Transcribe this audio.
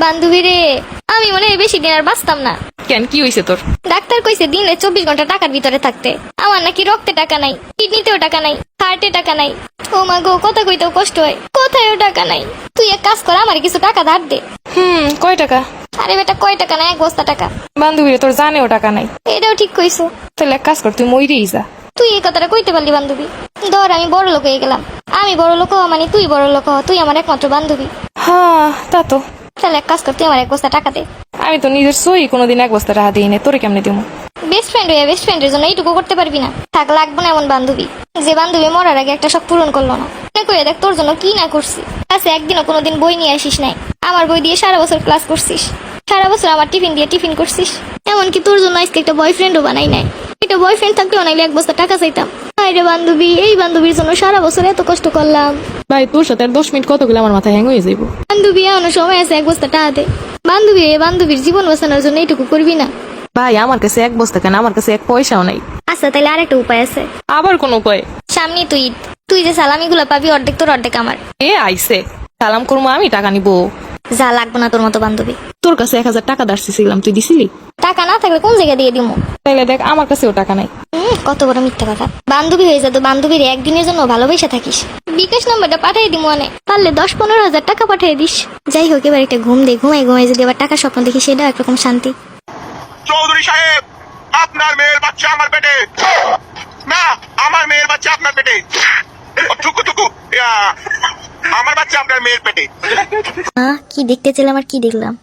বান্ধবী রে, আমি মনে হয় বেশি দিন আর বাঁচতাম না। কেন, কি হয়েছে তোর? ডাক্তার কইছে দিনে 24 ঘন্টা টাকার ভিতরে থাকতে। আমার নাকি রক্তে টাকা নাই, কিডনিতেও টাকা নাই, হার্টে টাকা নাই। ও মা গো, কথা কইতেও কষ্ট হয়, কোথায়ও টাকা নাই। তুই এক কাজ কর, আমার কিছু টাকা ধার দে। কয় টাকা? আরে বেটা, কয় টাকা না, 1 বস্তা টাকা। বান্ধবীরে তোর জানেও টাকা নাই। এটাও ঠিক কইছো। তাহলে এক কাজ কর, তুই মইরেই যা। তুই এই কথাটা কইতে পারলি বান্ধবী? ধর আমি বড় লোক হয়ে গেলাম। আমি বড় লোক হওয়া মানে তুই বড় লোক হওয়া, তুই আমার একমাত্র বান্ধবী। হ্যাঁ তা তো। তাহলে এক কাজ কর, তুই আমার 1 বস্তা টাকা দে। আমি তো নিজের সই কোনোদিন 1 বস্তা টাকা দিই না, তোরে কেমনে দিব? বেস্ট ফ্রেন্ড হয়ে বেস্ট ফ্রেন্ডের জন্য এইটুকু করতে পারবি না? থাক, লাগবো না এমন বান্ধবী যে বান্ধবী মরার আগে একটা শখ পূরণ করলো না। মনে করে দেখ তোর জন্য কি না করছি। ক্লাসে একদিনও কোনোদিন বই নিয়ে আসিস নাই, আমার বই দিয়ে সারা বছর ক্লাস করছিস। সারা বছর আমার টিফিন দিয়ে টিফিন করছিস। এমনকি তোর জন্য আজকে একটা বয়ফ্রেন্ডও বানাই নাই। একটা বয়ফ্রেন্ড থাকলেও নাইলে 1 বস্তা টাকা চাইতাম। আরে বান্ধবী, এই বান্ধবীর জন্য সারা বছর এত কষ্ট করলাম। ভাই তোর সাথে আর 10 মিনিট কত গেলে আমার মাথা হ্যাং হয়ে যাইব। বান্ধবী এমন সময় আছে, 1 বস্তা টাকা দে। বান্ধবী, এই বান্ধবীর জীবন বাঁচানোর জন্য এইটুকু করবি না? ভাই আমার কাছে 1 বস্তা কেন, আমার কাছে 1 পয়সাও নাই। আচ্ছা, তাহলে আরেকটা উপায় আছে। আবার কোন উপায়? সামনে তুই ঈদ, তুই যে সালামিগুলো পাবি অর্ধেক তোর অর্ধেক আমার। এ আইছে, সালাম করবো, আমি টাকা নিব। যা, লাগবো না তোর মতো বান্ধবী। তোর কাছে 1000 টাকা দাঁড়ছিলাম, তুই দিছিলি? টাকা না থাকলে কোন জায়গায় দিয়ে দিমু? তাইলে দেখ, আমার কাছেও টাকা নাই। কত বড় মিথ্যা কথা। বান্ধবী হয়ে যা তো বান্ধবীর একদিনের জন্য ভালোবেসে থাকিস। বিকাশ নাম্বারটা পাঠিয়ে দিমু, অনেক পারলে 10-15 হাজার টাকা পাঠিয়ে দিস। যাই হোক, এবার একটা ঘুম দে, ঘুমাই ঘুমাই যদি এবার টাকা স্বপ্ন দেখি, সেটা একরকম শান্তি। চৌধুরী সাহেব, আপনার মেয়ের বাচ্চা আমার পেটে। না, আমার মেয়ের বাচ্চা আপনার পেটে। টুকু টুকু, আমার বাচ্চা আপনার মেয়ের পেটে। কি দেখতে চাইলাম আর কি দেখলাম?